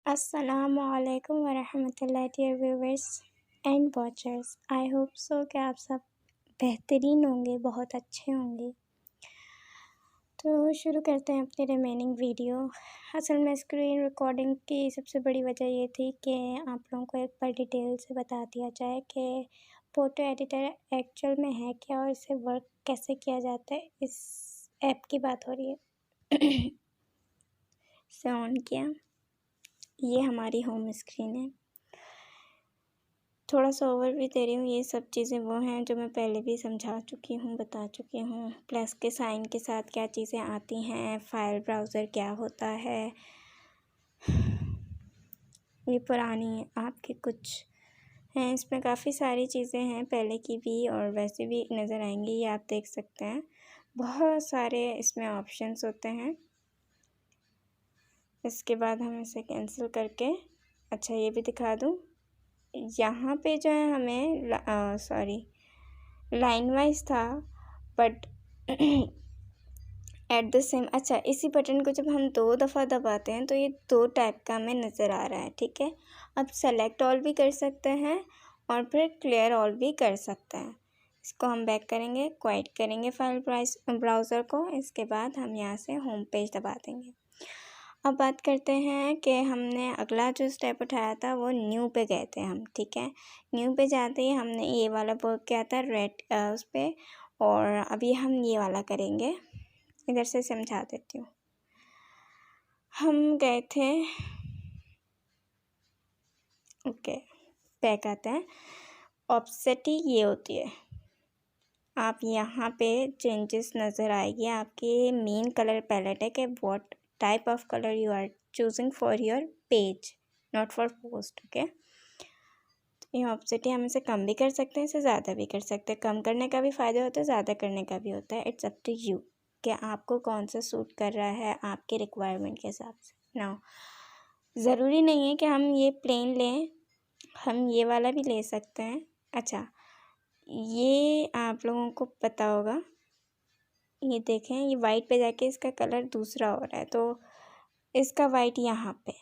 अस्सलामुअलैकुम वरहमतुल्लाहि dear viewers and watchers. I hope so कि आप सब बेहतरीन होंगे, बहुत अच्छे होंगे। तो शुरू करते हैं अपनी रिमेनिंग वीडियो। असल में स्क्रीन रिकॉर्डिंग की सबसे बड़ी वजह ये थी कि आप लोगों को एक बार डिटेल से बता दिया जाए कि फ़ोटो एडिटर एक्चुअल में है क्या और इसे वर्क कैसे किया जाता है। इस ऐप की बात हो रही है। इसे ऑन किया, ये हमारी होम स्क्रीन है। थोड़ा सा ओवरव्यू दे रही हूँ। ये सब चीज़ें वो हैं जो मैं पहले भी समझा चुकी हूँ, बता चुकी हूँ। प्लस के साइन के साथ क्या चीज़ें आती हैं, फाइल ब्राउज़र क्या होता है, ये पुरानी आपके कुछ हैं। इसमें काफ़ी सारी चीज़ें हैं पहले की भी और वैसे भी नज़र आएंगी, ये आप देख सकते हैं। बहुत सारे इसमें ऑप्शंस होते हैं। इसके बाद हम इसे कैंसिल करके, अच्छा ये भी दिखा दूँ, यहाँ पे जो है हमें लाइन वाइज था बट एट द सेम। अच्छा, इसी बटन को जब हम 2 दफ़ा दबाते हैं तो ये 2 टाइप का हमें नज़र आ रहा है, ठीक है। अब सेलेक्ट ऑल भी कर सकते हैं और फिर क्लियर ऑल भी कर सकते हैं। इसको हम बैक करेंगे, क्वाइट करेंगे फाइल ब्राउज़र को। इसके बाद हम यहाँ से होम पेज दबा देंगे। अब बात करते हैं कि हमने अगला जो स्टेप उठाया था वो न्यू पे गए थे हम, ठीक है। न्यू पे जाते ही हमने ये वाला वर्क किया था रेड उस पर, और अभी हम ये वाला करेंगे। इधर से समझा देती हूँ। हम गए थे, ओके बैक आते हैं। ऑप्सेटी ये होती है, आप यहाँ पे चेंजेस नज़र आएगी। आपके मेन कलर पैलेट है कि what type of colour you are choosing for your page, not for post, okay. ये ऑप्सेटी हम इसे कम भी कर सकते हैं, इसे ज़्यादा भी कर सकते हैं। कम करने का भी फ़ायदा होता है, ज़्यादा करने का भी होता है। इट्स अप टू यू कि आपको कौन सा सूट कर रहा है आपके रिक्वायरमेंट के हिसाब से। नाउ ज़रूरी नहीं है कि हम ये प्लेन लें, हम ये वाला भी ले सकते हैं। अच्छा, ये आप लोगों को पता होगा, ये देखें, ये वाइट पे जाके इसका कलर दूसरा हो रहा है, तो इसका वाइट यहाँ पे,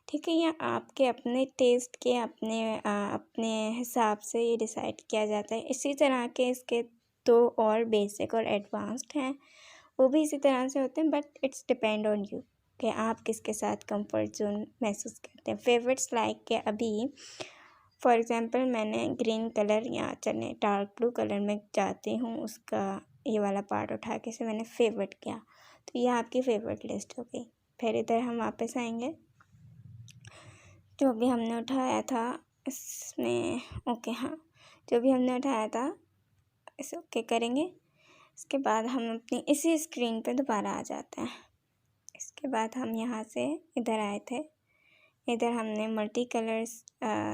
ठीक है। ये आपके अपने टेस्ट के अपने हिसाब से ये डिसाइड किया जाता है। इसी तरह के इसके 2 और बेसिक और एडवांस्ड हैं, वो भी इसी तरह से होते हैं, but it's depend on you कि आप किसके साथ कंफर्ट जोन महसूस करते हैं। फेवरेट्स लाइक के अभी फॉर एग्ज़ाम्पल मैंने ग्रीन कलर या चले डार्क ब्लू कलर में जाती हूँ, उसका ये वाला पार्ट उठा के इसे मैंने फेवरेट किया, तो ये आपकी फेवरेट लिस्ट हो गई। फिर इधर हम वापस आएंगे, जो भी हमने उठाया था इसमें, ओके हाँ, जो भी हमने उठाया था इसे ओके करेंगे। इसके बाद हम अपनी इसी स्क्रीन पे दोबारा आ जाते हैं। इसके बाद हम यहाँ से इधर आए थे, इधर हमने मल्टी कलर्स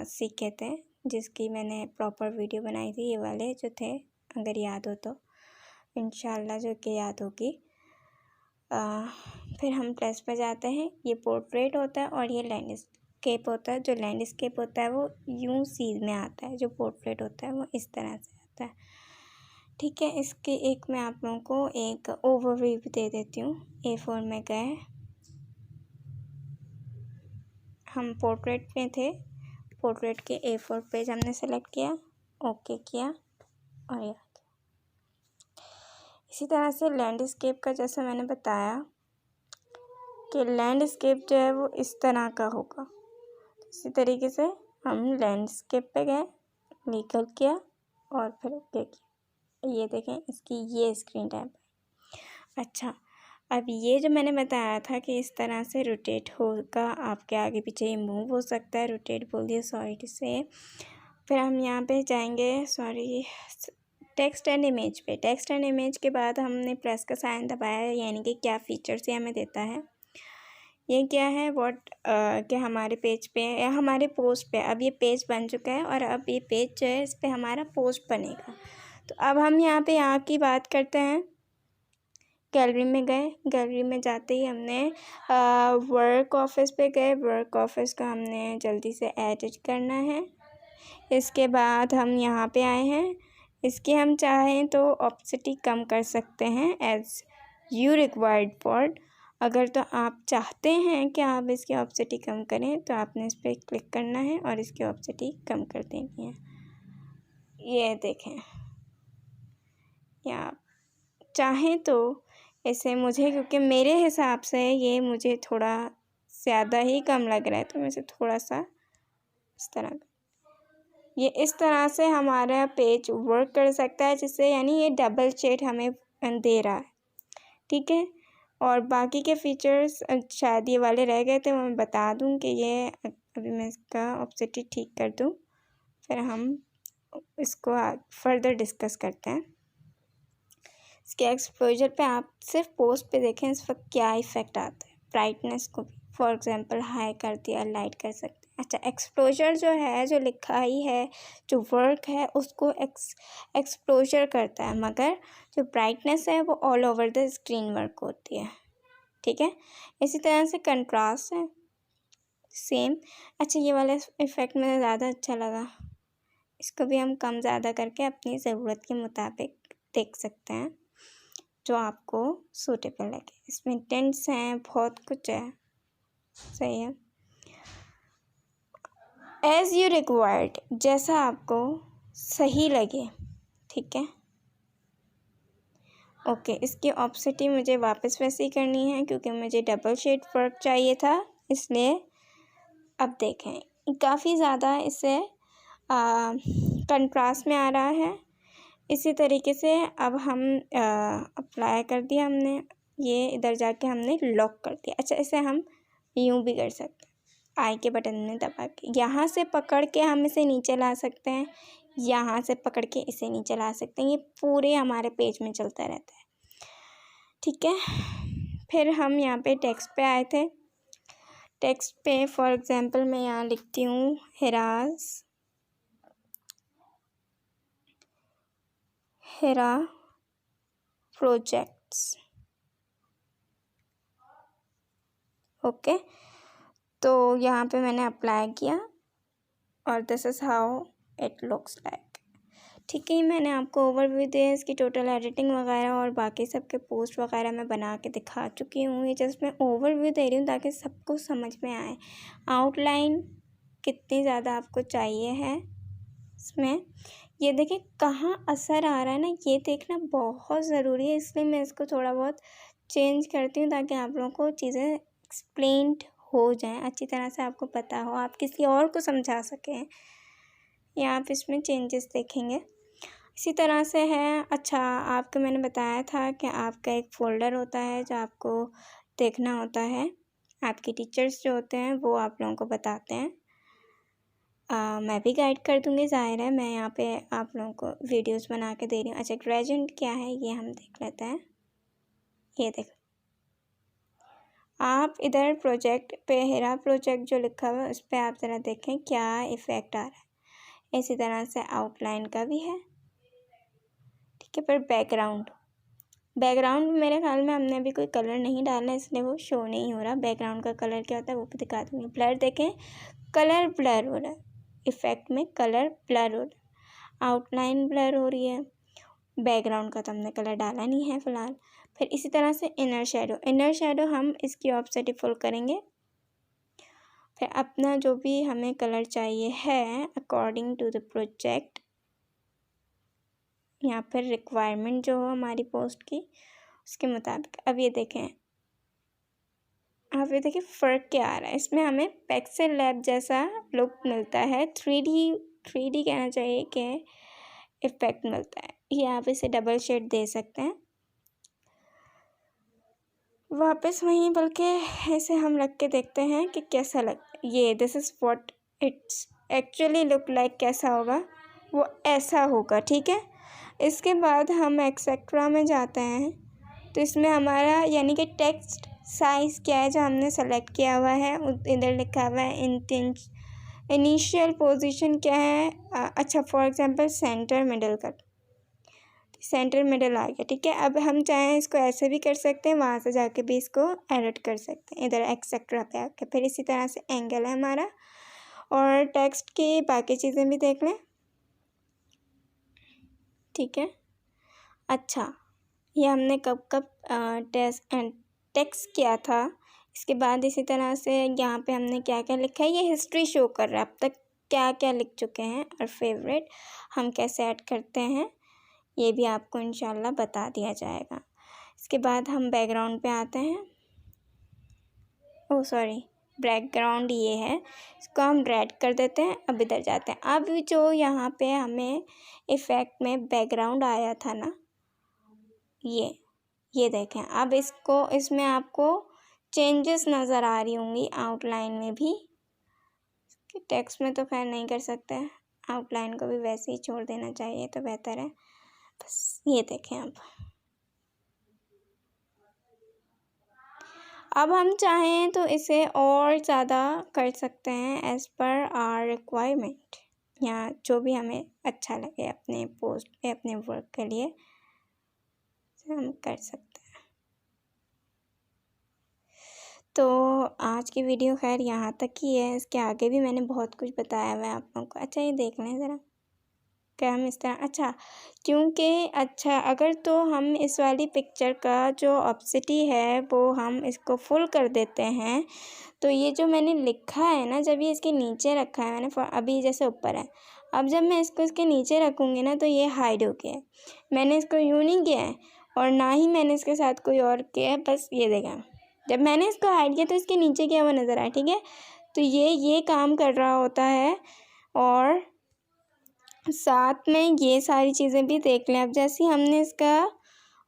सीखे थे, जिसकी मैंने प्रॉपर वीडियो बनाई थी, ये वाले जो थे, अगर याद हो तो इंशाल्लाह जो कि याद होगी। फिर हम प्लस पे जाते हैं, ये पोर्ट्रेट होता है और ये लैंडस्केप होता है। जो लैंडस्केप होता है वो यूं सीध में आता है, जो पोर्ट्रेट होता है वो इस तरह से आता है, ठीक है। इसके एक मैं आप लोगों को एक ओवरव्यू भी दे देती हूँ। A4 में गए, हम पोर्ट्रेट में थे, पोर्ट्रेट के A4 पेज हमने सेलेक्ट किया, ओके किया और ये इसी तरह से लैंडस्केप का जैसा मैंने बताया कि लैंडस्केप जो है वो इस तरह का होगा। इसी तरीके से हम लैंडस्केप पे गए, निकल किया और फिर ओके किया। ये देखें, इसकी ये स्क्रीन टाइम है। अच्छा, अब ये जो मैंने बताया था कि इस तरह से रोटेट होगा, आपके आगे पीछे ये मूव हो सकता है, रोटेट बोल दिया सॉरी से। फिर हम यहाँ पे जाएंगे, सॉरी, टेक्स्ट एंड इमेज पे। टेक्स्ट एंड इमेज के बाद हमने प्लस का साइन दबाया, यानी कि क्या फ़ीचर्स ये हमें देता है। ये क्या है कि हमारे पेज पे या हमारे पोस्ट पे, अब ये पेज बन चुका है और अब ये पेज जो है इस पर हमारा पोस्ट बनेगा। तो अब हम यहाँ पे यहाँ की बात करते हैं। गैलरी में गए, गैलरी में जाते ही हमने वर्क ऑफिस पे गए, वर्क ऑफिस का हमने जल्दी से एडिट करना है। इसके बाद हम यहाँ पे आए हैं, इसकी हम चाहें तो ऑप्सिटी कम कर सकते हैं एज यू रिक्वायर्ड फॉर। अगर तो आप चाहते हैं कि आप इसकी ऑपेसिटी कम करें तो आपने इस पर क्लिक करना है और इसकी ऑपेसिटी कम कर देनी है। ये देखें, या आप चाहें तो इसे, मुझे क्योंकि मेरे हिसाब से ये मुझे थोड़ा ज़्यादा ही कम लग रहा है तो मैं इसे थोड़ा सा इस तरह, ये इस तरह से हमारा पेज वर्क कर सकता है, जिससे यानी ये डबल शेड हमें दे रहा है। ठीक है, और बाकी के फीचर्स शायद ये वाले रह गए थे, वो मैं बता दूं कि ये अभी मैं इसका ऑपेसिटी ठीक कर दूं, फिर हम इसको फर्दर डिस्कस करते हैं। इसके एक्सपोजर पे आप सिर्फ पोस्ट पे देखें इस वक्त क्या इफ़ेक्ट आता है। ब्राइटनेस को भी फॉर एग्जांपल हाई कर दिया, लाइट कर सकते हैं। अच्छा, एक्सपोजर जो है, जो लिखा ही है, जो वर्क है उसको एक्सपोजर करता है, मगर जो ब्राइटनेस है वो all over the screen work होती है। ठीक है, इसी तरह से कंट्रास्ट है सेम। अच्छा, ये वाला इफ़ेक्ट मुझे ज़्यादा अच्छा लगा, इसको भी हम कम ज़्यादा करके अपनी ज़रूरत के मुताबिक देख सकते हैं, जो आपको सूटेबल लगे। इसमें टेंट्स हैं, बहुत कुछ है, सही है। एज़ यू रिक्वायर्ड, जैसा आपको सही लगे। ठीक है, ओके। इसकी ऑपेसिटी मुझे वापस वैसे ही करनी है क्योंकि मुझे डबल शेड वर्क चाहिए था, इसलिए अब देखें काफ़ी ज़्यादा इससे कंट्रास्ट में आ रहा है। इसी तरीके से अब हम अप्लाई कर दिया हमने, ये इधर जाके हमने लॉक कर दिया। अच्छा, इसे हम यूँ भी कर सकते हैं, आई के बटन में दबा के यहाँ से पकड़ के हम इसे नीचे ला सकते हैं, यहाँ से पकड़ के इसे नीचे ला सकते हैं। ये पूरे हमारे पेज में चलता रहता है। ठीक है, फिर हम यहाँ पे टेक्स्ट पे आए थे। टेक्स्ट पे फॉर एग्जांपल मैं यहाँ लिखती हूँ हेरा प्रोजेक्ट्स। ओके, तो यहाँ पे मैंने अप्लाई किया और this is how it looks like. ठीक है, मैंने आपको ओवरव्यू दिया, इसकी टोटल एडिटिंग वगैरह और बाकी सबके पोस्ट वगैरह मैं बना के दिखा चुकी हूँ। ये जस्ट मैं ओवरव्यू दे रही हूँ ताकि सबको समझ में आए। आउटलाइन कितनी ज़्यादा आपको चाहिए है इसमें, ये देखिए कहाँ असर आ रहा है ना, ये देखना बहुत ज़रूरी है। इसलिए मैं इसको थोड़ा बहुत चेंज करती हूँ ताकि आप लोगों को चीज़ें एक्सप्लेन्ड हो जाएं, अच्छी तरह से आपको पता हो, आप किसी और को समझा सकें। या आप इसमें चेंजेस देखेंगे इसी तरह से है। अच्छा, आपको मैंने बताया था कि आपका एक फ़ोल्डर होता है जो आपको देखना होता है। आपके टीचर्स जो होते हैं वो आप लोगों को बताते हैं। मैं भी गाइड कर दूँगी, ज़ाहिर है। मैं यहाँ पे आप लोगों को वीडियोस बना के दे रही हूँ। अच्छा, ग्रेडिएंट क्या है ये हम देख लेते हैं। ये देख, आप इधर प्रोजेक्ट पे हेरा प्रोजेक्ट जो लिखा हुआ है उस पर आप ज़रा देखें क्या इफ़ेक्ट आ रहा है। इसी तरह से आउटलाइन का भी है। ठीक है, पर बैकग्राउंड मेरे ख्याल में हमने अभी कोई कलर नहीं डाला, इसलिए वो शो नहीं हो रहा। बैकग्राउंड का कलर क्या होता है वो भी दिखा दूँगी। ब्लर देखें, कलर ब्लर हो रहा है, इफ़ेक्ट में कलर ब्लर हो रहा है, आउटलाइन ब्लर हो रही है। बैकग्राउंड का तो हमने कलर डाला नहीं है फ़िलहाल। फिर इसी तरह से इनर शेडो हम इसकी ऑपेसिटी फुल करेंगे। फिर अपना जो भी हमें कलर चाहिए है अकॉर्डिंग टू द प्रोजेक्ट, यहाँ पर रिक्वायरमेंट जो हो हमारी पोस्ट की उसके मुताबिक। अब ये देखें, आप ये देखिए फ़र्क क्या आ रहा है। इसमें हमें पिक्सेल लैब जैसा लुक मिलता है, 3D कहना चाहिए कि इफ़ेक्ट मिलता है। ये आप इसे डबल शेड दे सकते हैं वापस वहीं, बल्कि ऐसे हम रख के देखते हैं कि कैसा लगता है। ये this is what it's actually look like, कैसा होगा वो ऐसा होगा। ठीक है, इसके बाद हम एक्सेट्रा में जाते हैं तो इसमें हमारा यानी कि टेक्स्ट साइज़ क्या है जो हमने सेलेक्ट किया हुआ है, इधर लिखा हुआ है इनिशियल पोजीशन क्या है। अच्छा, फॉर एग्जांपल सेंटर मिडल आ गया। ठीक है, अब हम चाहें इसको ऐसे भी कर सकते हैं, वहाँ से जाके भी इसको एडिट कर सकते हैं इधर एक्सेट्रा पे आके। फिर इसी तरह से एंगल है हमारा, और टेक्स्ट की बाकी चीज़ें भी देख लें। ठीक है, अच्छा, ये हमने कब टेक्स्ट क्या था। इसके बाद इसी तरह से यहाँ पे हमने क्या क्या लिखा है, ये हिस्ट्री शो कर रहा है अब तक क्या क्या लिख चुके हैं, और फेवरेट हम कैसे ऐड करते हैं ये भी आपको इंशाल्लाह बता दिया जाएगा। इसके बाद हम बैकग्राउंड पे आते हैं। ओह सॉरी, बैकग्राउंड ये है, इसको हम रेड कर देते हैं। अब इधर जाते हैं। अब जो यहाँ पे हमें इफ़ेक्ट में बैकग्राउंड आया था ना, ये देखें। अब इसमें आपको चेंजेस नज़र आ रही होंगी आउटलाइन में भी। टेक्स्ट में तो खैर नहीं कर सकते, आउटलाइन को भी वैसे ही छोड़ देना चाहिए तो बेहतर है। बस ये देखें। अब हम चाहें तो इसे और ज़्यादा कर सकते हैं एज़ पर आवर रिक्वायरमेंट, या जो भी हमें अच्छा लगे अपने पोस्ट पे, अपने वर्क के लिए हम कर सकते हैं। तो आज की वीडियो खैर यहाँ तक ही है। इसके आगे भी मैंने बहुत कुछ बताया हुआ है आप लोगों को। अच्छा ये देख लें ज़रा, क्या हम इस तरह, अच्छा क्योंकि अच्छा अगर तो हम इस वाली पिक्चर का जो ऑप्सिटी है वो हम इसको फुल कर देते हैं, तो ये जो मैंने लिखा है ना, जब ये इसके नीचे रखा है मैंने, अभी जैसे ऊपर है, अब जब मैं इसको इसके नीचे रखूँगी ना तो ये हाइड हो गया है। मैंने इसको यूँ नहीं किया है और ना ही मैंने इसके साथ कोई और किया है, बस ये देखा, जब मैंने इसको हाइड किया तो इसके नीचे क्या हुआ नज़र आया, ठीक है। तो ये काम कर रहा होता है, और साथ में ये सारी चीज़ें भी देख लें। अब जैसे हमने इसका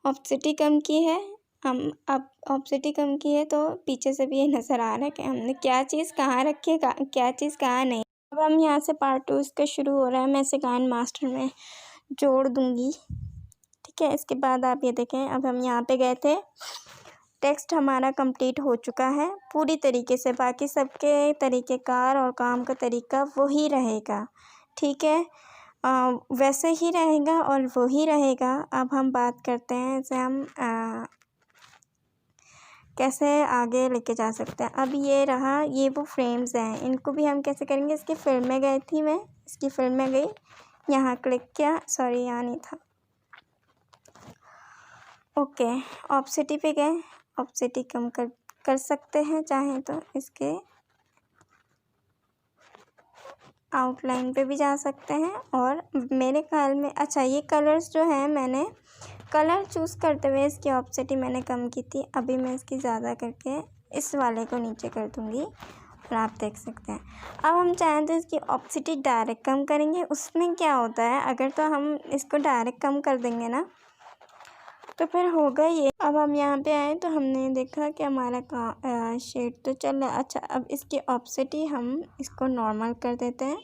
ऑप्सिटी कम की है, हम अब ऑप्सिटी कम की है तो पीछे से भी ये नज़र आ रहा है कि हमने क्या चीज़ कहाँ रखी है, क्या चीज़ कहाँ नहीं। अब हम यहाँ से पार्ट 2 इसका शुरू हो रहा है, मैं इसे काइन मास्टर में जोड़ दूँगी, ठीक है। इसके बाद आप ये देखें, अब हम यहाँ पे गए थे, टेक्स्ट हमारा कंप्लीट हो चुका है पूरी तरीके से। बाकी सबके तरीक़ेकार और काम का तरीका वही रहेगा, ठीक है, वैसे ही रहेगा और वही रहेगा। अब हम बात करते हैं इसे हम कैसे आगे लेके जा सकते हैं। अब ये रहा, ये वो फ्रेम्स हैं, इनको भी हम कैसे करेंगे। इसकी फिल्म में गई थी मैं, इसकी फिल्म में गई, यहाँ क्लिक किया, सॉरी यहाँ नहीं था, ओके, ऑप्सिटी पे गए, ऑप्सिटी कम कर सकते हैं चाहें तो। इसके आउटलाइन पे भी जा सकते हैं, और मेरे ख्याल में अच्छा ये कलर्स जो हैं, मैंने कलर चूज़ करते हुए इसकी ऑप्सिटी मैंने कम की थी। अभी मैं इसकी ज़्यादा करके इस वाले को नीचे कर दूँगी और आप देख सकते हैं। अब हम चाहें तो इसकी ऑप्सिटी डायरेक्ट कम करेंगे। उसमें क्या होता है, अगर तो हम इसको डायरेक्ट कम कर देंगे ना तो फिर होगा ये। अब हम यहाँ पे आए तो हमने देखा कि हमारा शेड तो चल रहा है। अच्छा अब इसकी ऑप्सिटी हम इसको नॉर्मल कर देते हैं,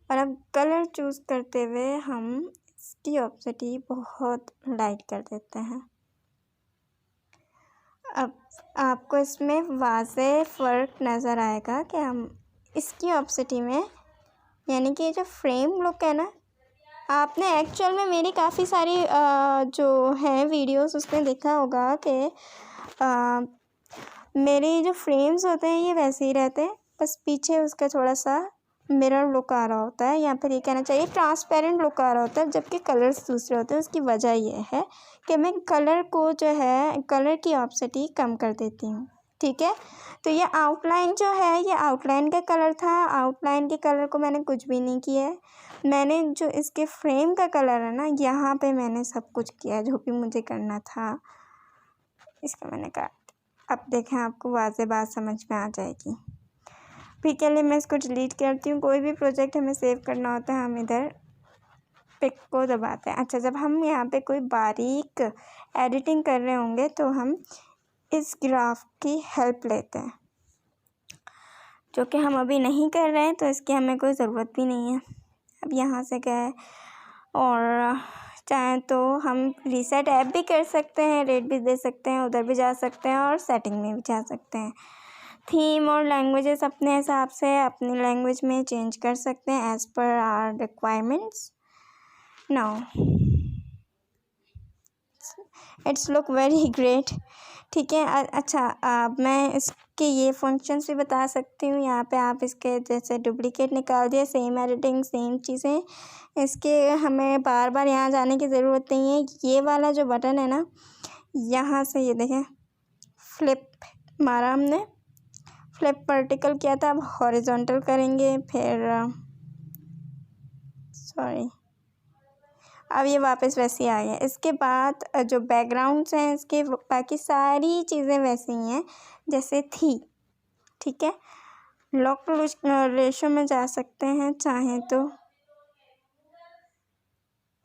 और अब कलर चूज़ करते हुए हम इसकी ऑप्सिटी बहुत लाइट कर देते हैं। अब आपको इसमें वाज़े फ़र्क नज़र आएगा कि हम इसकी ऑप्सिटी में, यानी कि जो फ्रेम लुक है ना, आपने एक्चुअल में मेरी काफ़ी सारी जो हैं वीडियोस उसमें देखा होगा कि मेरे जो फ्रेम्स होते हैं ये वैसे ही रहते हैं, बस पीछे उसका थोड़ा सा मिरर लुक आ रहा होता है, यहाँ पर ये कहना चाहिए ट्रांसपेरेंट लुक आ रहा होता है, जबकि कलर्स दूसरे होते हैं। उसकी वजह ये है कि मैं कलर को जो है, कलर की ऑप्सिटी कम कर देती हूँ, ठीक है। तो ये आउटलाइन जो है, ये आउटलाइन का कलर था, आउटलाइन के कलर को मैंने कुछ भी नहीं किया है। मैंने जो इसके फ्रेम का कलर है ना, यहाँ पे मैंने सब कुछ किया जो भी मुझे करना था, इसका मैंने कहा। अब देखें, आपको वाज़े बात समझ में आ जाएगी। फिर के लिए मैं इसको डिलीट करती हूँ। कोई भी प्रोजेक्ट हमें सेव करना होता है, हम इधर पिक को दबाते हैं। अच्छा, जब हम यहाँ पे कोई बारीक एडिटिंग कर रहे होंगे तो हम इस ग्राफ की हेल्प लेते हैं, जो कि हम अभी नहीं कर रहे हैं, तो इसकी हमें कोई ज़रूरत भी नहीं है। अब यहाँ से गए, और चाहें तो हम रीसेट ऐप भी कर सकते हैं, रेट भी दे सकते हैं, उधर भी जा सकते हैं और सेटिंग में भी जा सकते हैं। थीम और लैंग्वेजेस अपने हिसाब से अपनी लैंग्वेज में चेंज कर सकते हैं as per hour requirements. Now it's look very great, ठीक है। अच्छा मैं इसके ये फंक्शंस भी बता सकती हूँ। यहाँ पे आप इसके जैसे डुप्लीकेट निकाल दिए, सेम एडिटिंग सेम चीज़ें, इसके हमें बार बार यहाँ जाने की ज़रूरत नहीं है। ये वाला जो बटन है ना, यहाँ से ये देखें फ्लिप मारा हमने, फ्लिप वर्टिकल किया था, अब हॉरिजॉन्टल करेंगे। फिर सॉरी, अब ये वापस वैसे ही आ गया। इसके बाद जो बैकग्राउंड्स हैं इसके बाकी सारी चीज़ें वैसी ही हैं जैसे थी, ठीक है। लॉक रेशो में जा सकते हैं चाहें तो।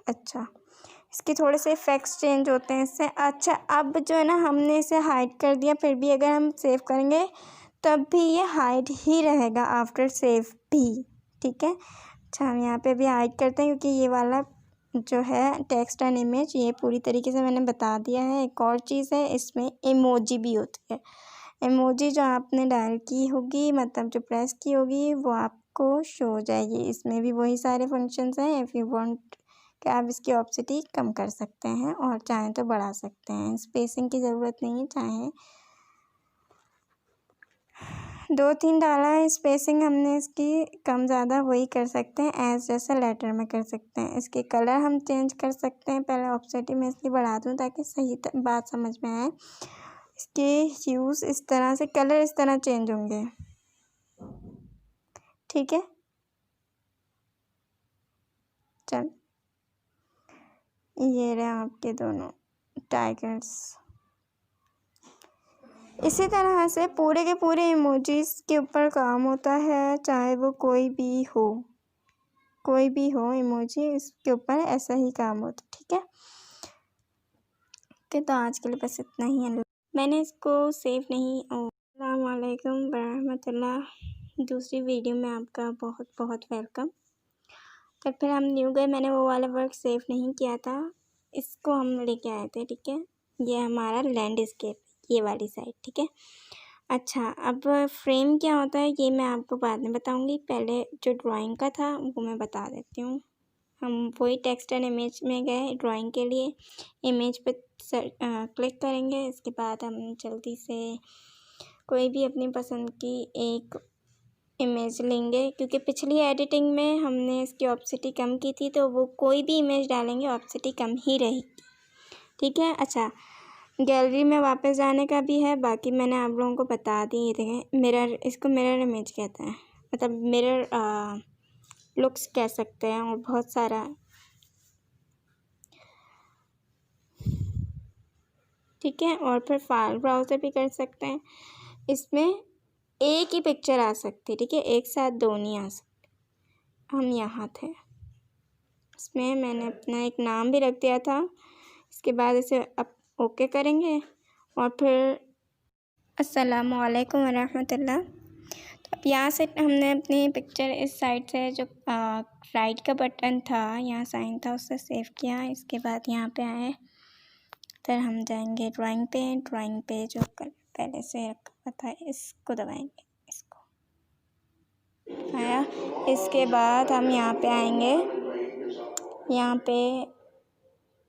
अच्छा, इसके थोड़े से इफ़ेक्ट्स चेंज होते हैं इससे। अच्छा, अब जो है ना हमने इसे हाइड कर दिया, फिर भी अगर हम सेव करेंगे तब भी ये हाइड ही रहेगा आफ्टर सेव भी, ठीक है। अच्छा, हम यहाँ पे भी हाइड करते हैं क्योंकि ये वाला जो है टेक्स्ट एंड इमेज ये पूरी तरीके से मैंने बता दिया है। एक और चीज़ है, इसमें इमोजी भी होती है। इमोजी जो आपने डायल की होगी, मतलब जो प्रेस की होगी, वो आपको शो हो जाएगी। इसमें भी वही सारे फंक्शंस हैं। इफ़ यू वांट कि आप इसकी ऑप्सिटी कम कर सकते हैं और चाहें तो बढ़ा सकते हैं। स्पेसिंग की ज़रूरत नहीं है, चाहें 2-3 डाला है स्पेसिंग हमने इसकी, कम ज़्यादा वही कर सकते हैं, एज जैसे लेटर में कर सकते हैं। इसके कलर हम चेंज कर सकते हैं। पहले ऑप्सिटी में इसकी बढ़ा दूँ ताकि सही बात समझ में आए। इसके ह्यूज़ इस तरह से, कलर इस तरह चेंज होंगे, ठीक है। चल, ये रहे आपके दोनों टाइगर्स। इसी तरह से पूरे के पूरे इमोजीज के ऊपर काम होता है, चाहे वो कोई भी हो इमोजी, इसके ऊपर ऐसा ही काम होता है, ठीक है। तो आज के लिए बस इतना ही है। मैंने इसको सेव नहीं। अस्सलाम वालेकुम रहमतुल्लाह। दूसरी वीडियो में आपका बहुत बहुत वेलकम। तो फिर हम न्यू गए, मैंने वो वाला वर्क सेव नहीं किया था, इसको हम लेके आए थे, ठीक है। ये हमारा लैंडस्केप, ये वाली साइड, ठीक है। अच्छा, अब फ्रेम क्या होता है ये मैं आपको बाद में बताऊंगी। पहले जो ड्राइंग का था वो मैं बता देती हूँ। हम वही टेक्स्ट एंड इमेज में गए ड्राइंग के लिए, इमेज पे क्लिक करेंगे। इसके बाद हम जल्दी से कोई भी अपनी पसंद की एक इमेज लेंगे, क्योंकि पिछली एडिटिंग में हमने इसकी ऑप्सिटी कम की थी, तो वो कोई भी इमेज डालेंगे ऑप्सिटी कम ही रहेगी, ठीक है। अच्छा, गैलरी में वापस जाने का भी है, बाकी मैंने आप लोगों को बता दी। ये देखें मिरर, इसको मिरर इमेज कहते हैं, मतलब मिरर लुक्स कह सकते हैं, और बहुत सारा, ठीक है। और फिर फाइल ब्राउज़र भी कर सकते हैं। इसमें एक ही पिक्चर आ सकती है, ठीक है, एक साथ दो नहीं आ सकते। हम यहाँ थे, इसमें मैंने अपना एक नाम भी रख दिया था। इसके बाद इसे अब ओके करेंगे और फिर अस्सलामु अलैकुम वरहमतुल्लाह। तो अब यहाँ से हमने अपनी पिक्चर इस साइड से जो राइट का बटन था, यहाँ साइन था, उससे सेव किया। इसके बाद यहाँ पे आए, फिर हम जाएंगे ड्राइंग पे जो पहले से रखा था इसको दबाएंगे, इसको आया। इसके बाद हम यहाँ पे आएंगे, यहाँ पे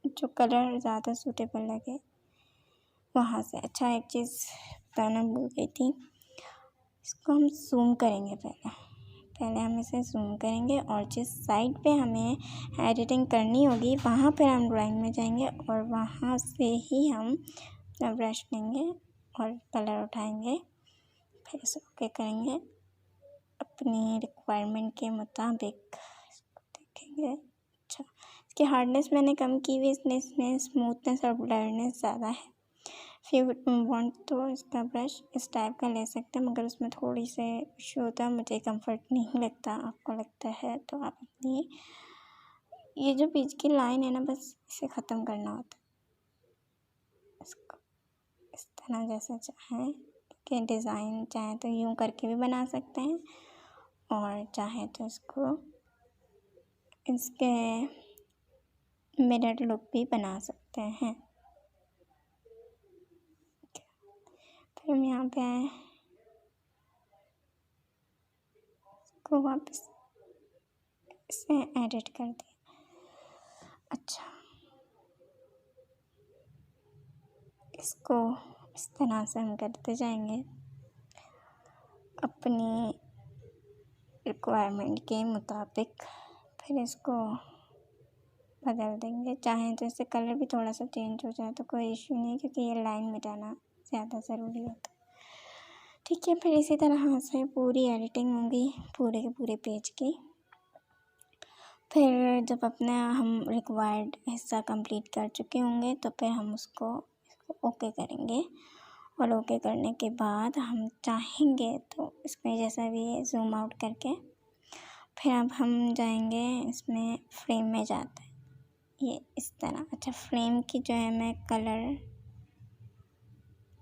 जो कलर ज़्यादा सूटेबल लगे वहाँ से। अच्छा, एक चीज़ बताना भूल गई थी, इसको हम जूम करेंगे। पहले हम इसे जूम करेंगे, और जिस साइड पे हमें एडिटिंग करनी होगी वहाँ पर हम ड्राइंग में जाएंगे, और वहाँ से ही हम अपना ब्रश लेंगे और कलर उठाएंगे, फिर इसे ओके करेंगे अपनी रिक्वायरमेंट के मुताबिक। देखेंगे, अच्छा, इसकी हार्डनेस मैंने कम की हुई, इसमें स्मूथनेस और ब्लरनेस ज़्यादा है। इफ़ यू वांट तो इसका ब्रश इस टाइप का ले सकते हैं, मगर उसमें थोड़ी से इशू होता है, मुझे कंफर्ट नहीं लगता, आपको लगता है तो आप अपनी ये जो बीच की लाइन है ना, बस इसे ख़त्म करना होता है। इसको इस तरह जैसे चाहें कि डिज़ाइन चाहें तो यूँ करके भी बना सकते हैं, और चाहें तो इसको इसके मिरर लुक भी बना सकते हैं। फिर हम यहाँ पे आए, इसको वापस इसे एडिट कर दिया। अच्छा, इसको इस तरह से हम करते जाएंगे अपनी रिक्वायरमेंट के मुताबिक। फिर इसको बदल देंगे, चाहें तो इससे कलर भी थोड़ा सा चेंज हो जाए तो कोई इशू नहीं, क्योंकि ये लाइन मिटाना ज़्यादा ज़रूरी होता है। ठीक है, फिर इसी तरह से पूरी एडिटिंग होगी पूरे के पूरे पेज की। फिर जब अपना हम रिक्वायर्ड हिस्सा कंप्लीट कर चुके होंगे तो फिर हम इसको ओके करेंगे, और ओके करने के बाद हम चाहेंगे तो इसमें जैसा भी जूम आउट करके फिर अब हम जाएंगे इसमें फ्रेम में जाते हैं ये इस तरह। अच्छा, फ्रेम की जो है मैं कलर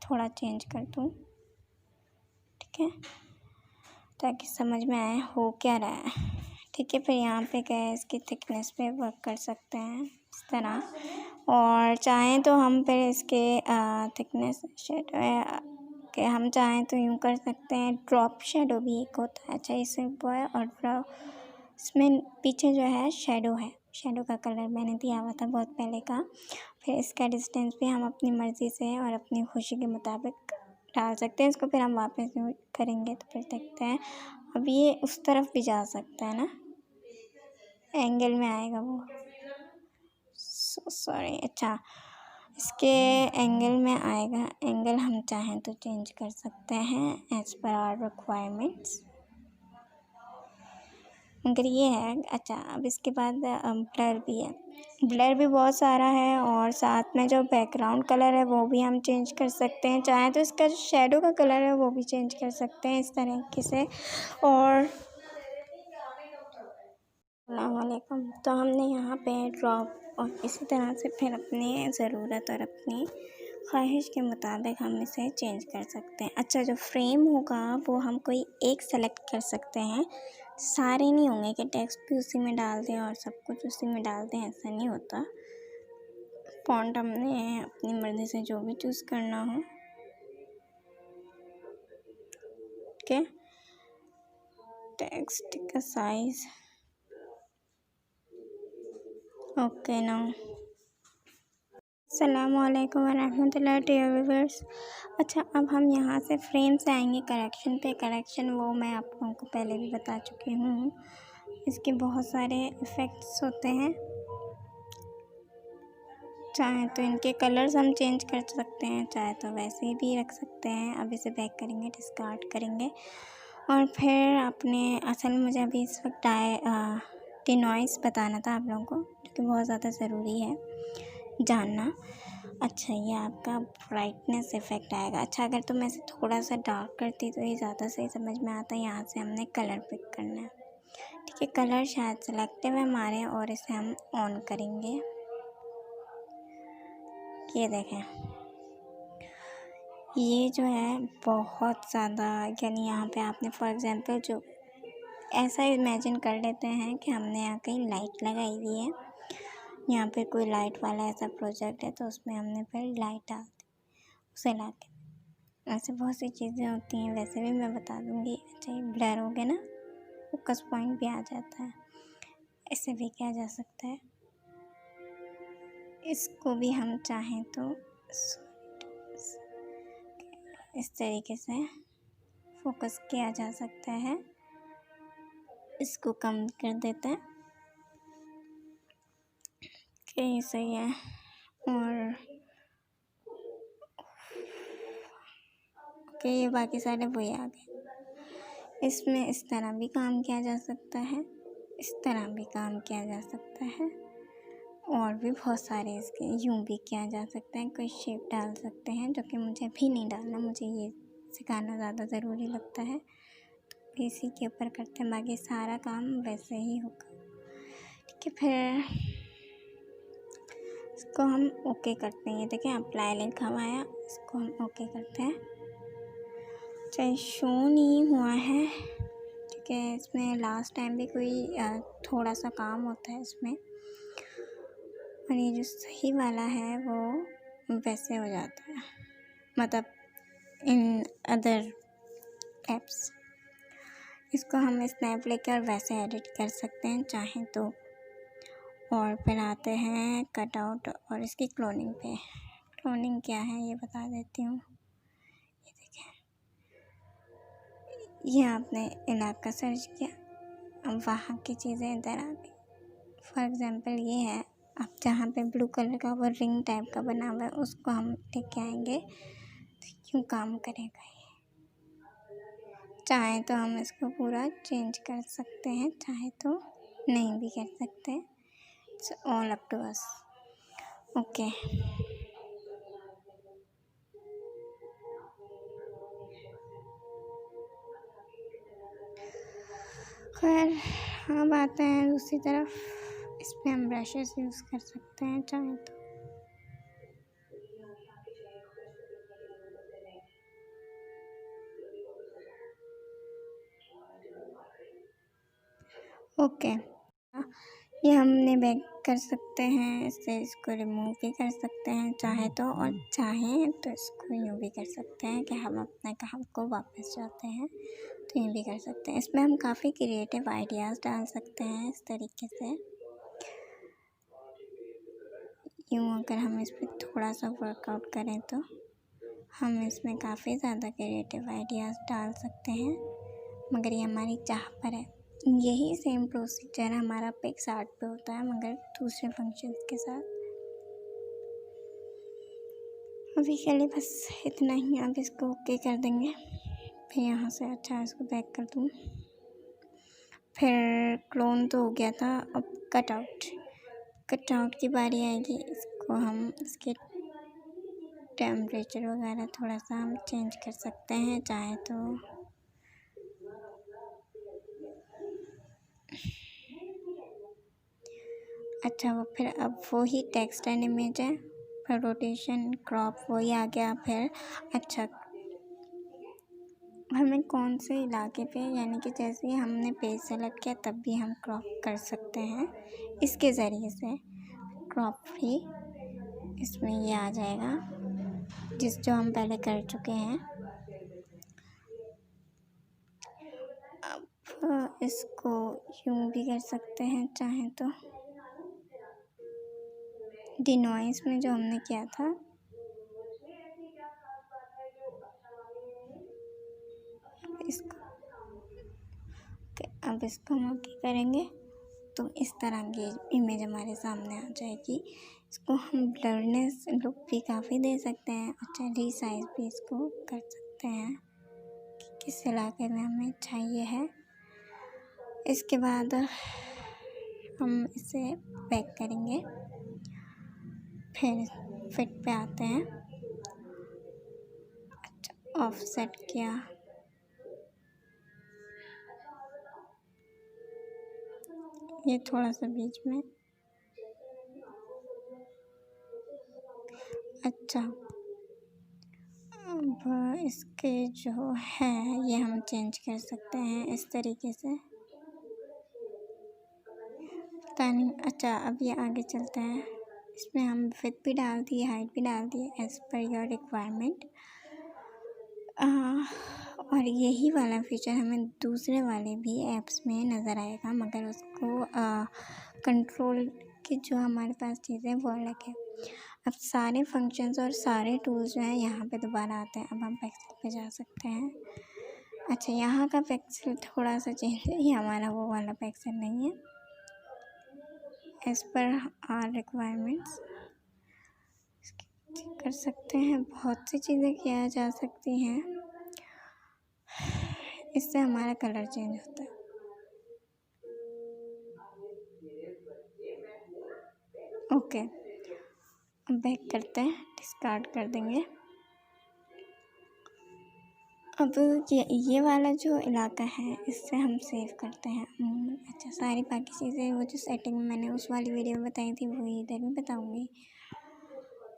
थोड़ा चेंज कर दूँ, ठीक है, ताकि समझ में आए हो क्या रहा है। ठीक है, फिर यहाँ पे क्या है, इसकी थिकनेस पे वर्क कर सकते हैं इस तरह, और चाहें तो हम फिर इसके थिकनेस शेडो के हम चाहें तो यूँ कर सकते हैं। ड्रॉप शेडो भी एक होता है। अच्छा, इसे वो है, और इसमें पीछे जो है शेडो का कलर मैंने दिया हुआ था बहुत पहले का। फिर इसका डिस्टेंस भी हम अपनी मर्ज़ी से और अपनी खुशी के मुताबिक डाल सकते हैं। इसको फिर हम वापस यूज करेंगे तो फिर देखते हैं। अब ये उस तरफ भी जा सकता है ना, एंगल में आएगा वो, सॉरी। अच्छा, इसके एंगल में आएगा, एंगल हम चाहें तो चेंज कर सकते हैं एज़ पर आवर रिक्वायरमेंट्स, मगर ये है। अच्छा, अब इसके बाद ब्लर भी है, ब्लर भी बहुत सारा है, और साथ में जो बैकग्राउंड कलर है वो भी हम चेंज कर सकते हैं। चाहे तो इसका जो शेडो का कलर है वो भी चेंज कर सकते हैं इस तरीके से। और अस्सलामुअलैकुम, तो हमने यहाँ पे ड्रॉप और इसी तरह से फिर अपनी ज़रूरत और अपनी ख्वाहिश के मुताबिक हम इसे चेंज कर सकते हैं। अच्छा, जो फ्रेम होगा वो हम कोई एक सेलेक्ट कर सकते हैं, सारे नहीं होंगे कि टेक्स्ट भी उसी में डाल दें और सब कुछ उसी में डाल दें, ऐसा नहीं होता। फॉन्ट हमने अपनी मर्ज़ी से जो भी चूज़ करना हो, ठीक है। टेक्स्ट का साइज़ ओके ना। अस्सलामुअलैकुम वरहमतुल्लाहि डियर व्यूअर्स। अच्छा, अब हम यहाँ से फ्रेम से आएंगे करेक्शन पे। करेक्शन वो मैं आप लोगों को पहले भी बता चुकी हूँ, इसके बहुत सारे इफ़ेक्ट्स होते हैं। चाहे तो इनके कलर्स हम चेंज कर सकते हैं, चाहे तो वैसे भी रख सकते हैं। अब इसे बैक करेंगे, डिस्कार्ड करेंगे, और फिर अपने असल मुझे अभी इस वक्त डिनॉइस बताना था आप लोगों को, जो कि बहुत ज़्यादा ज़रूरी है जानना। अच्छा, ये आपका ब्राइटनेस इफ़ेक्ट आएगा। अच्छा, अगर तो मैं इसे थोड़ा सा डार्क करती तो ये ज़्यादा सही समझ में आता है। यहाँ से हमने कलर पिक करना है, ठीक है। कलर शायद सेलेक्टिव है हमारे, और इसे हम ऑन करेंगे। ये देखें, ये जो है बहुत ज़्यादा, यानी यहाँ पे आपने फॉर एग्ज़ाम्पल जो ऐसा इमेजिन कर लेते हैं कि हमने यहाँ कहीं लाइट लगाई हुई है, यहाँ पे कोई लाइट वाला ऐसा प्रोजेक्ट है, तो उसमें हमने फिर लाइट डाल दी, उसे ला के। ऐसे बहुत सी चीज़ें होती हैं, वैसे भी मैं बता दूँगी। अच्छा, ये ब्लर हो गया ना, फोकस पॉइंट भी आ जाता है, ऐसे भी किया जा सकता है। इसको भी हम चाहें तो इस तरीके से फोकस किया जा सकता है। इसको कम कर देते हैं कि ये सही है। और कि ये बाकी सारे वही आ गए। इसमें इस तरह भी काम किया जा सकता है, इस तरह भी काम किया जा सकता है, और भी बहुत सारे इसके यूँ भी किया जा सकता है। कोई शेप डाल सकते हैं, जो कि मुझे भी नहीं डालना, मुझे ये सिखाना ज़्यादा ज़रूरी लगता है, तो इसी के ऊपर करते हैं, बाकी सारा काम वैसे ही होगा, ठीक है। फिर इसको हम ओके करते हैं। ये देखें, अप्लाई लिंक हम आया, इसको हम ओके करते हैं। चाहे शो नहीं हुआ है, ठीक है। इसमें लास्ट टाइम भी कोई थोड़ा सा काम होता है इसमें, और ये जो सही वाला है वो वैसे हो जाता है, मतलब इन अदर ऐप्स। इसको हम स्नैप लेकर और वैसे एडिट कर सकते हैं चाहें तो। और फिर आते हैं कटआउट और इसकी क्लोनिंग पे। क्लोनिंग क्या है ये बता देती हूँ। ये देखें, ये आपने इलाका सर्च किया, अब वहाँ की चीज़ें इधर आ गई। फॉर एग्ज़ाम्पल ये है, अब जहाँ पे ब्लू कलर का वो रिंग टाइप का बना हुआ है, उसको हम लेके आएंगे क्यों काम करेगा ये। चाहे तो हम इसको पूरा चेंज कर सकते हैं, चाहे तो नहीं भी कर सकते। It's all up to us. Okay, खैर अब आते हैं दूसरी तरफ। इस पर हम ब्रशेस यूज़ कर सकते हैं चाहे तो। ओके, ये हमने बैक कर सकते हैं, इससे इसको रिमूव भी कर सकते हैं चाहे तो, और चाहें तो इसको यूँ भी कर सकते हैं कि हम अपने काम को वापस जाते हैं तो यूँ भी कर सकते हैं। इसमें हम काफ़ी क्रिएटिव आइडियाज़ डाल सकते हैं इस तरीके से। यूँ अगर हम इस पर थोड़ा सा वर्कआउट करें तो हम इसमें काफ़ी ज़्यादा क्रिएटिव आइडियाज़ डाल सकते हैं, मगर ये हमारी चाह पर है। यही सेम प्रोसीजर हमारा पिक्स आर्ट पे होता है, मगर दूसरे फंक्शंस के साथ। अभी के लिए बस इतना ही। अब इसको ओके कर देंगे, फिर यहाँ से अच्छा इसको बैक कर दूँ। फिर क्लोन तो हो गया था, अब कट आउट की बारी आएगी। इसको हम इसके टेम्परेचर वगैरह थोड़ा सा हम चेंज कर सकते हैं चाहे तो। अच्छा, वो फिर अब वो ही टेक्स्ट एंड इमेज है, फिर रोटेशन क्रॉप वही आ गया। फिर अच्छा, हमें कौन से इलाके पे, यानी कि जैसे ही हमने पेज सेलेक्ट किया तब भी हम क्रॉप कर सकते हैं इसके ज़रिए से। क्रॉप फ्री इसमें ये आ जाएगा, जो हम पहले कर चुके हैं। अब इसको यूँ भी कर सकते हैं चाहे तो। डिनॉइस में जो हमने किया था, अब इसको हम ओके करेंगे तो इस तरह की इमेज हमारे सामने आ जाएगी। इसको हम ब्लरनेस लुक भी काफ़ी दे सकते हैं। अच्छा, रीसाइज भी इसको कर सकते हैं कि किस इलाके में हमें चाहिए है। इसके बाद हम इसे बैक करेंगे, फिर फिट पे आते हैं। अच्छा, ऑफसेट किया, ये थोड़ा सा बीच में। अच्छा, अब इसके जो है ये हम चेंज कर सकते हैं इस तरीके से। पता नहीं। अच्छा, अब ये आगे चलते हैं। इसमें हम विड्थ भी डाल दिए, हाइट भी डाल दिए एज़ पर योर रिक्वायरमेंट। और यही वाला फीचर हमें दूसरे वाले भी ऐप्स में नज़र आएगा, मगर उसको कंट्रोल की जो हमारे पास चीज़ें वो अलग है। अब सारे फंक्शंस और सारे टूल्स जो हैं यहाँ पे दोबारा आते हैं। अब हम पिक्सल पे जा सकते हैं। अच्छा, यहाँ का पिक्सल थोड़ा सा चेंज है, ये हमारा वो वाला पिक्सल नहीं है। एज़ पर आर रिक्वायरमेंट्स कर सकते हैं, बहुत सी चीज़ें किया जा सकती हैं। इससे हमारा कलर चेंज होता है। ओके, अब बैक करते हैं, डिस्कार्ड कर देंगे। अब ये वाला जो इलाका है इससे हम सेव करते हैं। अच्छा, सारी बाकी चीज़ें वो जो सेटिंग मैंने उस वाली वीडियो में बताई थी वही इधर भी बताऊँगी।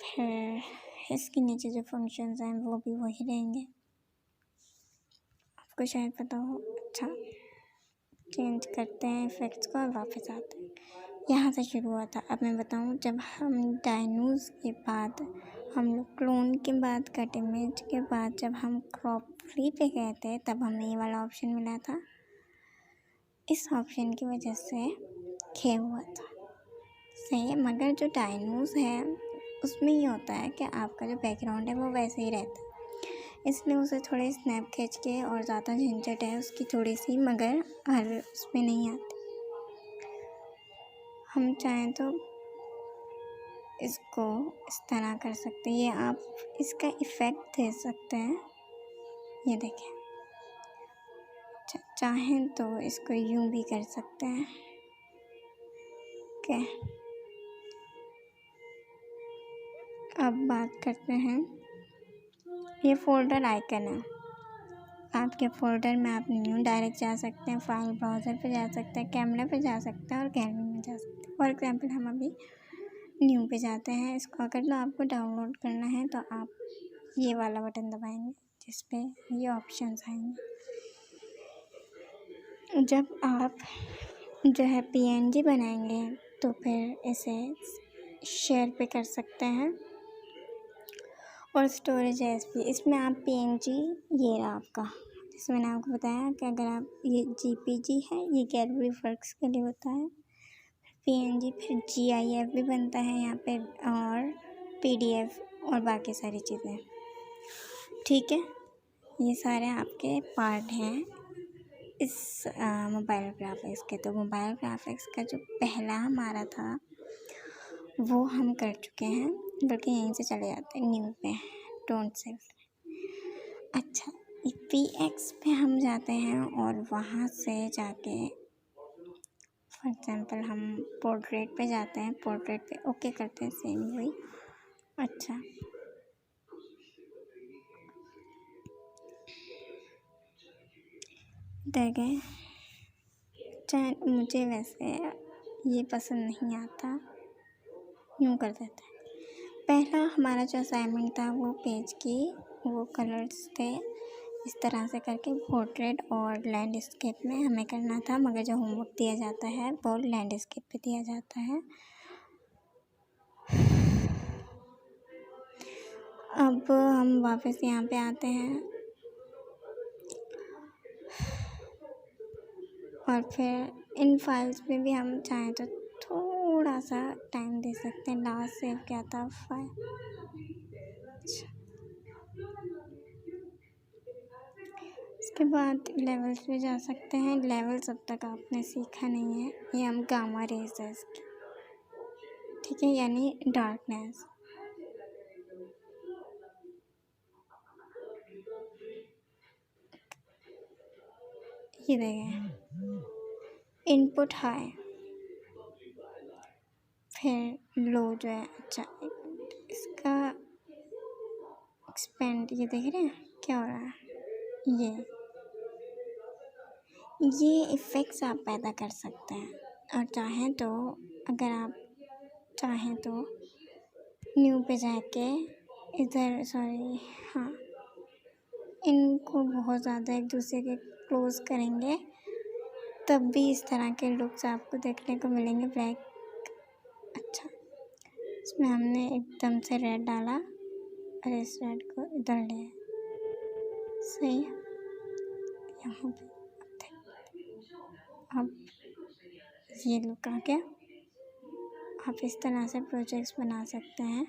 फिर इसके नीचे जो फंक्शंस हैं वो भी वही रहेंगे, आपको शायद पता हो। अच्छा, चेंज करते हैं इफ़ेक्ट्स को और वापस आते हैं। यहाँ से शुरू हुआ था। अब मैं बताऊँ, जब हम डायनूज़ के बाद, हम लोग क्लोन के बाद, कट इमेज के बाद जब हम क्रॉप फ्री पे गए थे तब हमें ये वाला ऑप्शन मिला था। इस ऑप्शन की वजह से ये हुआ था सही है। मगर जो डायनूज़ है उसमें ये होता है कि आपका जो बैकग्राउंड है वो वैसे ही रहता है, इसलिए उसे थोड़े स्नैप खींच के और ज़्यादा झंझट है उसकी थोड़ी सी, मगर हर उसमें नहीं आती। हम चाहें तो इसको इस तरह कर सकते हैं। ये आप इसका इफ़ेक्ट दे सकते हैं। ये देखिए, चाहें तो इसको यूं भी कर सकते हैं। ओके, अब बात करते हैं, ये फोल्डर आइकन है। आपके फोल्डर में आप न्यू डायरेक्ट जा सकते हैं, फाइल ब्राउज़र पे जा सकते हैं, कैमरा पे जा सकते हैं और गैलरी में जा सकते हैं। फॉर एग्जांपल हम अभी न्यू पे जाते हैं। इसको अगर तो आपको डाउनलोड करना है तो आप ये वाला बटन दबाएंगे जिस पे ये ऑप्शंस आएंगे। जब आप जो है PNG बनाएंगे तो फिर इसे शेयर पे कर सकते हैं। और स्टोरेज SP, इसमें आप PNG, ये रहा आपका, जैसे मैंने आपको बताया कि अगर आप ये JPG है, ये गैलरी वर्क्स के लिए होता है। PNG, फिर GIF भी बनता है यहाँ पे, और PDF और बाकी सारी चीज़ें। ठीक है, ये सारे आपके पार्ट हैं इस मोबाइल ग्राफिक्स के। तो मोबाइल ग्राफिक्स का जो पहला हमारा था वो हम कर चुके हैं, बल्कि यहीं से चले जाते हैं न्यू पे, डोंट सेव। अच्छा, PX पे हम जाते हैं और वहाँ से जाके फॉर एग्जांपल हम पोर्ट्रेट पे जाते हैं। पोर्ट्रेट पे ओके करते हैं, सेम वही। अच्छा, इधर गए। चाहे मुझे वैसे ये पसंद नहीं आता, यूँ कर देते हैं। पहला हमारा जो असाइनमेंट था वो पेज की वो कलर्स थे, इस तरह से करके पोर्ट्रेट और लैंडस्केप में हमें करना था, मगर जो होमवर्क दिया जाता है वो लैंडस्केप पे दिया जाता है। अब हम वापस यहाँ पे आते हैं और फिर इन फाइल्स में भी हम चाहें तो थोड़ा सा टाइम दे सकते हैं। लास्ट सेव क्या था, फाइल। इसके बाद लेवल्स पे जा सकते हैं। लेवल्स अब तक आपने सीखा नहीं है, ये हम गामा रेज है इसकी, ठीक है, यानी डार्कनेस। ये देखें, इनपुट हाई, फिर लो जो है। अच्छा, इसका एक्सपेंड, ये देख रहे हैं क्या हो रहा है, ये इफ़ेक्ट्स आप पैदा कर सकते हैं। और चाहें तो, अगर आप चाहें तो न्यू पे जाके इधर, सॉरी, हाँ, इनको बहुत ज़्यादा एक दूसरे के क्लोज करेंगे तब भी इस तरह के लुक्स आपको देखने को मिलेंगे, ब्लैक। अच्छा, इसमें हमने एकदम से रेड डाला और इस रेड को इधर ले, सही है। यहाँ पे अब ये लुक आ गया। आप इस तरह से प्रोजेक्ट्स बना सकते हैं।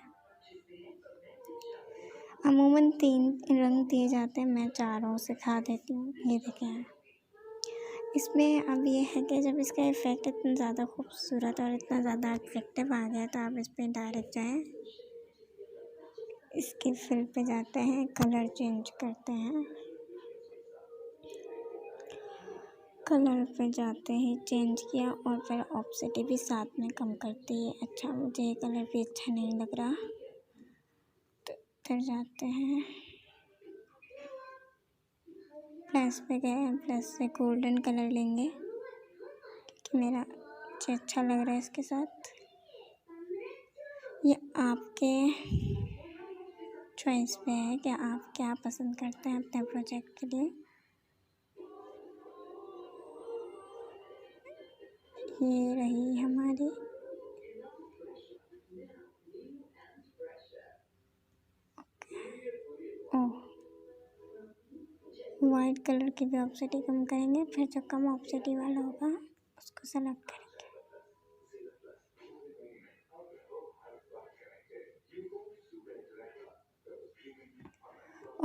अमूमन 3 रंग दिए जाते हैं, मैं 4 सिखा देती हूँ। ये देखें, इसमें अब ये है कि जब इसका इफ़ेक्ट इतना ज़्यादा खूबसूरत और इतना ज़्यादा अट्रैक्टिव आ गया तो आप इस पर डायरेक्ट जाएँ, इसके फिल पे जाते हैं, कलर चेंज करते हैं। कलर पे जाते ही चेंज किया और फिर ऑप्सिटी भी साथ में कम करती है। अच्छा, मुझे ये कलर भी अच्छा नहीं लग रहा, तो फिर जाते हैं प्लस पे गए, प्लस से गोल्डन कलर लेंगे कि मेरा मुझे अच्छा लग रहा है इसके साथ। ये आपके चॉइस पे है कि आप क्या पसंद करते हैं अपने प्रोजेक्ट के लिए। ये रही हमारी वाइट कलर की भी ऑप्सिटी कम करेंगे, फिर जो कम ऑप्सिटी वाला होगा उसको सेलेक्ट करेंगे।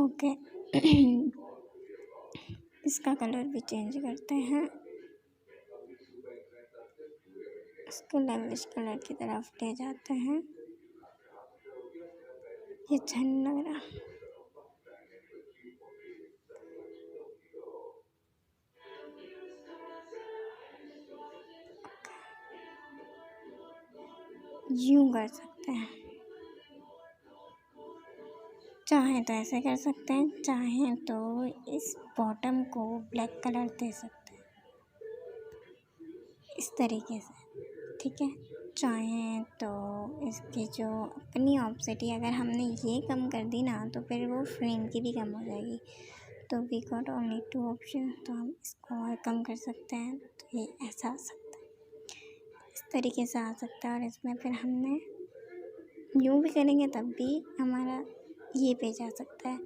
ओके, इसका कलर भी चेंज करते हैं, इसको लेविश कलर की तरफ ले जाते हैं। ये अच्छा नहीं लग रहा। यूँ कर सकते हैं, चाहें तो ऐसे कर सकते हैं, चाहें तो इस बॉटम को ब्लैक कलर दे सकते हैं इस तरीके से, ठीक है। चाहें तो इसकी जो अपनी ऑप्सिटी अगर हमने ये कम कर दी ना तो फिर वो फ्रेम की भी कम हो जाएगी। तो वी गॉट ओनली 2 ऑप्शन, तो हम इसको और कम कर सकते हैं। तो ये ऐसा आ सकता है, इस तरीके से आ सकता है। और इसमें फिर हमने यूँ भी करेंगे तब भी हमारा ये पेज आ सकता है।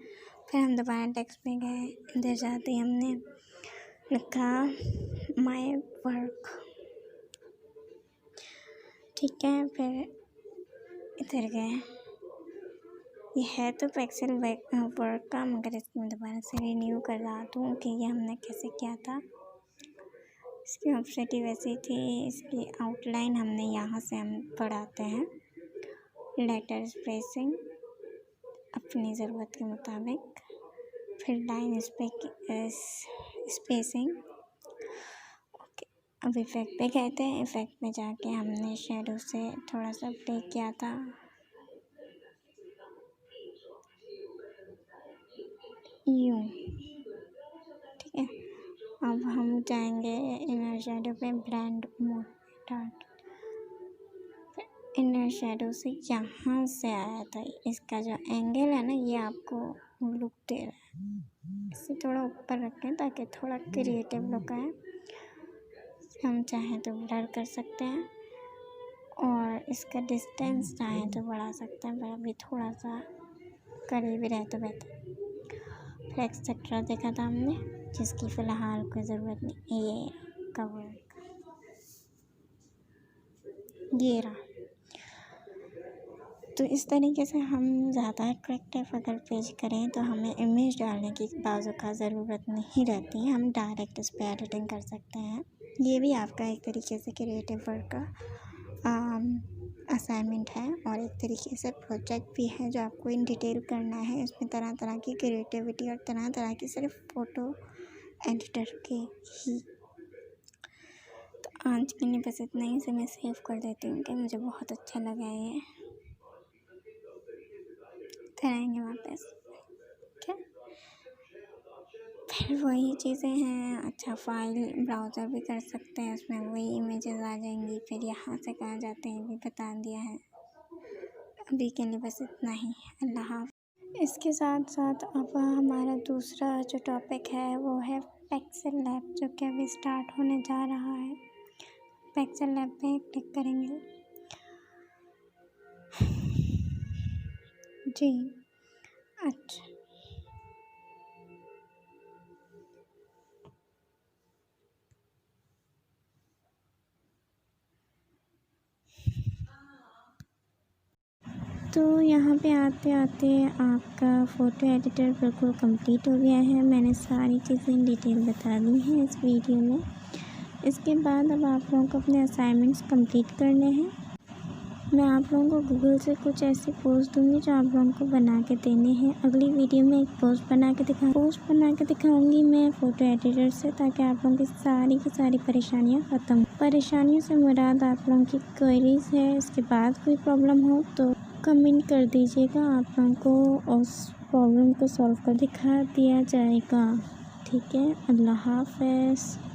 फिर हम दोबारा टेक्स्ट में गए, इधर जाते ही हमने लिखा माय वर्क, ठीक है। फिर इधर गए, ये है तो पिक्सेल वर्क का, मगर इसमें दोबारा से रिन्यू कर रहा हूँ कि ये हमने कैसे किया था। इसकी ऑप्शनिटी वैसी थी, इसकी आउटलाइन हमने यहाँ से हम बढ़ाते हैं, लेटर स्पेसिंग अपनी ज़रूरत के मुताबिक, फिर लाइन स्पेसिंग। ओके, अब इफ़ेक्ट पे कहते हैं, इफ़ेक्ट में जाके हमने शेडो से थोड़ा सा प्ले किया था, यूँ, ठीक है। अब हम जाएंगे इनर शेडो पे, blend mode dark, inner shadow से यहाँ से आया था, इसका जो एंगल है ना ये आपको लुक दे रहा है। इसे थोड़ा ऊपर रखें ताकि थोड़ा क्रिएटिव लुक आए। हम चाहें तो ब्लर कर सकते हैं और इसका डिस्टेंस चाहें तो बढ़ा सकते हैं, पर अभी थोड़ा सा करीब रहे तो बेहतर। फिर एक्सेट्रा देखा था हमने, जिसकी फ़िलहाल कोई ज़रूरत नहीं, ये कवर ये रहा। तो इस तरीके से हम ज़्यादा अट्रैक्टिव अगर पेज करें तो हमें इमेज डालने की बाज़ों का ज़रूरत नहीं रहती, हम डायरेक्ट इस पर एडिटिंग कर सकते हैं। ये भी आपका एक तरीके से क्रिएटिव वर्क का असाइनमेंट है और एक तरीके से प्रोजेक्ट भी है जो आपको इन डिटेल करना है। इसमें तरह तरह की क्रिएटिविटी और तरह तरह की सिर्फ फ़ोटो एडिटर के ही। तो आज के लिए बस इतना ही, इसे मैं सेव कर देती हूँ कि मुझे बहुत अच्छा लगा ये। कराएंगे वापस, ठीक है। फिर वही चीज़ें हैं, अच्छा फाइल ब्राउज़र भी कर सकते हैं, उसमें वही इमेजेस आ जाएंगी। फिर यहाँ से कहाँ जाते हैं भी बता दिया है। अभी के लिए बस इतना ही, अल्लाह हाफ़िज़। इसके साथ साथ अब हमारा दूसरा जो टॉपिक है वो है पिक्सेल लैब, जो कि अभी स्टार्ट होने जा रहा है। पिक्सेल लैब पे क्लिक करेंगे जी। अच्छा, तो यहाँ पे आते आते आपका फ़ोटो एडिटर बिल्कुल कंप्लीट हो गया है। मैंने सारी चीज़ें डिटेल बता दी हैं इस वीडियो में। इसके बाद अब आप लोगों को अपने असाइनमेंट्स कंप्लीट करने हैं। मैं आप लोगों को गूगल से कुछ ऐसी पोस्ट दूँगी जो आप लोगों को बना के देने हैं। अगली वीडियो में एक पोस्ट बना के दिखाऊँगी मैं फ़ोटो एडिटर से, ताकि आप लोगों की सारी परेशानियाँ ख़त्म। परेशानियों से मुराद आप लोगों की क्वेरीज़ है। इसके बाद कोई प्रॉब्लम हो तो कमेंट कर दीजिएगा, आप लोगों को उस प्रॉब्लम को सॉल्व कर दिखा दिया जाएगा, ठीक है। अल्लाह हाफ़िज़।